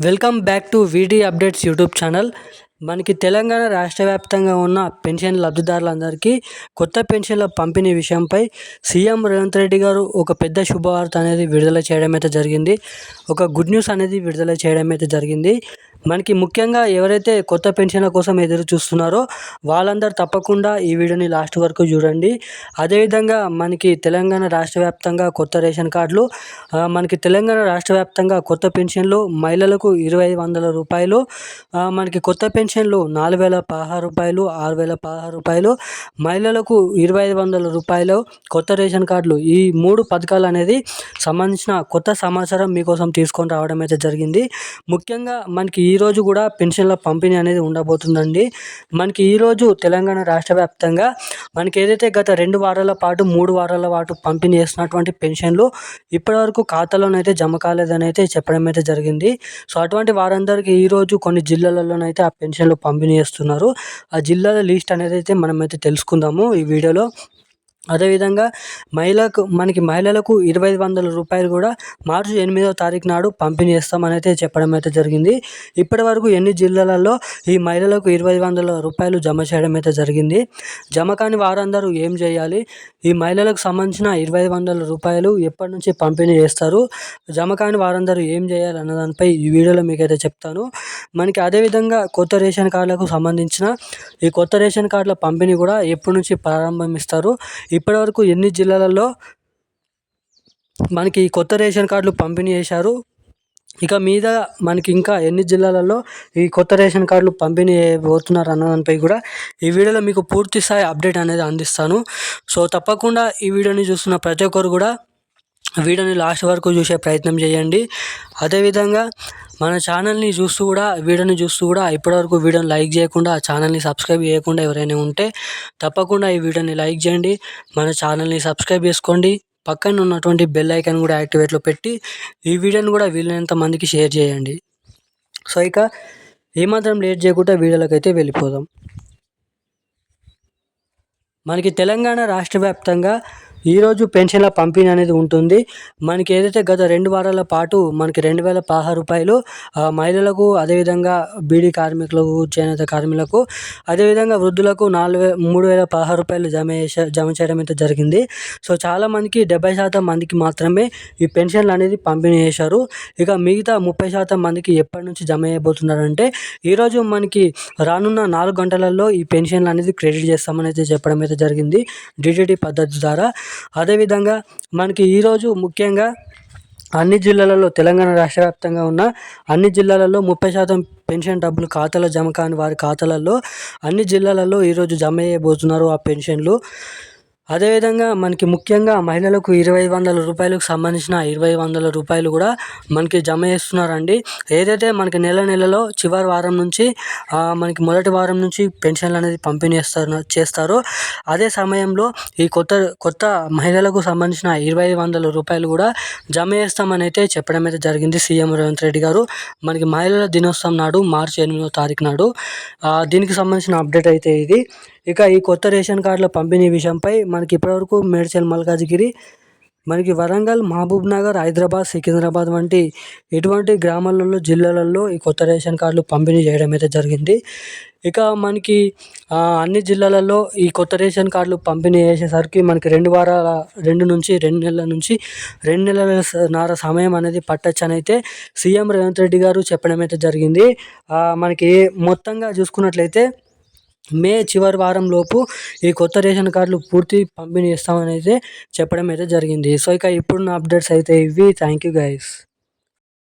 Welcome back to వీడి updates YouTube channel. మనకి తెలంగాణ రాష్ట్ర వ్యాప్తంగా ఉన్న పెన్షన్ లబ్ధిదారులందరికీ కొత్త పెన్షన్ల పంపిణీ విషయంపై సీఎం రేవంత్ రెడ్డి గారు ఒక పెద్ద శుభవార్త అనేది విడుదల చేయడం అయితే జరిగింది. ఒక గుడ్ న్యూస్ అనేది విడుదల చేయడం అయితే జరిగింది. మనకి ముఖ్యంగా ఎవరైతే కొత్త పెన్షన్ల కోసం ఎదురు చూస్తున్నారో వాళ్ళందరూ తప్పకుండా ఈ వీడియోని లాస్ట్ వరకు చూడండి. అదేవిధంగా మనకి తెలంగాణ రాష్ట్ర వ్యాప్తంగా కొత్త రేషన్ కార్డులు, మనకి తెలంగాణ రాష్ట్ర వ్యాప్తంగా కొత్త పెన్షన్లు మహిళలకు 2500 రూపాయలు, మనకి కొత్త పెన్షన్లు 4016 రూపాయలు, 6016 రూపాయలు, మహిళలకు 2500 రూపాయలు, కొత్త రేషన్ కార్డులు, ఈ 3 పథకాలు అనేది సంబంధించిన కొత్త సమాచారం మీకోసం తీసుకొని రావడం అయితే జరిగింది. ముఖ్యంగా మనకి ఈరోజు కూడా పెన్షన్ల పంపిణీ అనేది ఉండబోతుందండి. మనకి ఈరోజు తెలంగాణ రాష్ట్ర వ్యాప్తంగా మనకి ఏదైతే గత 2 వారాల పాటు 3 వారాల పాటు పంపిణీ చేసినటువంటి పెన్షన్లు ఇప్పటివరకు ఖాతాలోనైతే జమ కాలేదని అయితే చెప్పడం అయితే జరిగింది. సో అటువంటి వారందరికీ ఈరోజు కొన్ని జిల్లాలలోనైతే ఆ పెన్షన్లు పంపిణీ చేస్తున్నారు. ఆ జిల్లాల లిస్ట్ అనేది అయితే మనమైతే తెలుసుకుందాము ఈ వీడియోలో. అదేవిధంగా మహిళలకు 2500 రూపాయలు కూడా మార్చి 8వ తారీఖు నాడు పంపిణీ చేస్తామని అయితే చెప్పడం అయితే జరిగింది. ఇప్పటి వరకు ఎన్ని జిల్లాలలో ఈ మహిళలకు 2500 రూపాయలు జమ చేయడం అయితే జరిగింది. జమ కాని వారందరూ ఏం చేయాలి, ఈ మహిళలకు సంబంధించిన 2500 రూపాయలు ఎప్పటి నుంచి పంపిణీ చేస్తారు, జమ కాని వారందరూ ఏం చేయాలి అన్న దానిపై ఈ వీడియోలో మీకైతే చెప్తాను. మనకి అదేవిధంగా కొత్త రేషన్ కార్డులకు సంబంధించిన ఈ కొత్త రేషన్ కార్డుల పంపిణీ కూడా ఎప్పటి నుంచి ప్రారంభిస్తారు, ఇప్పటివరకు ఎన్ని జిల్లాలలో మనకి కొత్త రేషన్ కార్డులు పంపిణీ చేశారు, ఇక మీద మనకి ఇంకా ఎన్ని జిల్లాలలో ఈ కొత్త రేషన్ కార్డులు పంపిణీ చేయబోతున్నారు అన్న దానిపై కూడా ఈ వీడియోలో మీకు పూర్తి స్థాయి అప్డేట్ అనేది అందిస్తాను. సో తప్పకుండా ఈ వీడియోని చూస్తున్న ప్రతి ఒక్కరు కూడా వీడియోని లాస్ట్ వరకు చూసే ప్రయత్నం చేయండి. అదేవిధంగా మన ఛానల్ని చూస్తూ కూడా ఇప్పటివరకు వీడియోని లైక్ చేయకుండా ఛానల్ని సబ్స్క్రైబ్ చేయకుండా ఎవరైనా ఉంటే తప్పకుండా ఈ వీడియోని లైక్ చేయండి, మన ఛానల్ని సబ్స్క్రైబ్ చేసుకోండి, పక్కన ఉన్నటువంటి బెల్ ఐకాన్ కూడా యాక్టివేట్లో పెట్టి ఈ వీడియోని కూడా వీలైనంత మందికి షేర్ చేయండి. సో ఇక ఏమాత్రం లేట్ చేయకుండా వీడియోలోకి అయితే వెళ్ళిపోదాం. మనకి తెలంగాణ రాష్ట్ర వ్యాప్తంగా ఈరోజు పెన్షన్ల పంపిణీ అనేది ఉంటుంది. మనకి ఏదైతే గత 2 వారాల పాటు మనకి 2016 రూపాయలు మహిళలకు, అదేవిధంగా బీడీ కార్మికులకు, చేనేత కార్మికులకు, అదేవిధంగా వృద్ధులకు 3016 రూపాయలు జమ చేయడం అయితే జరిగింది. సో చాలామందికి 70% మందికి మాత్రమే ఈ పెన్షన్లు అనేది పంపిణీ చేశారు. ఇక మిగతా 30% మందికి ఎప్పటి నుంచి జమ చేయబోతున్నారంటే ఈరోజు మనకి రానున్న 4 గంటలలో ఈ పెన్షన్లు అనేది క్రెడిట్ చేస్తామని అయితే చెప్పడం అయితే జరిగింది డిడిటి పద్ధతి ద్వారా. అదేవిధంగా మనకి ఈరోజు ముఖ్యంగా అన్ని జిల్లాలలో, తెలంగాణ రాష్ట్ర వ్యాప్తంగా ఉన్న అన్ని జిల్లాలలో 30% పెన్షన్ డబ్బులు ఖాతాలో జమ కాని వారి ఖాతాలలో అన్ని జిల్లాలలో ఈరోజు జమ చేయబోతున్నారు ఆ పెన్షన్లు. అదేవిధంగా మనకి ముఖ్యంగా మహిళలకు 2500 రూపాయలకు సంబంధించిన 2500 రూపాయలు కూడా మనకి జమ చేస్తున్నారండి. ఏదైతే మనకి నెలలో చివరి వారం నుంచి మనకి మొదటి వారం నుంచి పెన్షన్లు అనేది పంపిణీ చేస్తారో అదే సమయంలో ఈ కొత్త మహిళలకు సంబంధించిన 2500 రూపాయలు కూడా జమ చేస్తామని అయితే చెప్పడం అయితే జరిగింది సీఎం రేవంత్ రెడ్డి గారు. మనకి మహిళల దినోత్సవం నాడు మార్చి 8వ తారీఖు నాడు దీనికి సంబంధించిన అప్డేట్ అయితే ఇది. ఇక ఈ కొత్త రేషన్ కార్డుల పంపిణీ విషయంపై మనకి ఇప్పటివరకు మేడ్చల్, మల్కాజ్గిరి, మనకి వరంగల్, మహబూబ్ నగర్, హైదరాబాద్, సికింద్రాబాద్ వంటి ఎటువంటి గ్రామాలలో, జిల్లాలలో ఈ కొత్త రేషన్ కార్డులు పంపిణీ చేయడం అయితే జరిగింది. ఇక మనకి అన్ని జిల్లాలలో ఈ కొత్త రేషన్ కార్డులు పంపిణీ చేసేసరికి మనకి 2 నెలల నుంచి 2 నెలలన్నర సమయం అనేది పట్టొచ్చని అయితే సీఎం రేవంత్ రెడ్డి గారు చెప్పడం అయితే జరిగింది. మనకి మొత్తంగా చూసుకున్నట్లయితే మే చివరి వారం లోపు ఈ కొత్త రేషన్ కార్డులు పూర్తి పంపిణీ చేస్తామని అయితే చెప్పడం అయితే జరిగింది. సో ఇక ఇప్పుడున్న అప్డేట్స్ అయితే ఇవి. Thank you guys.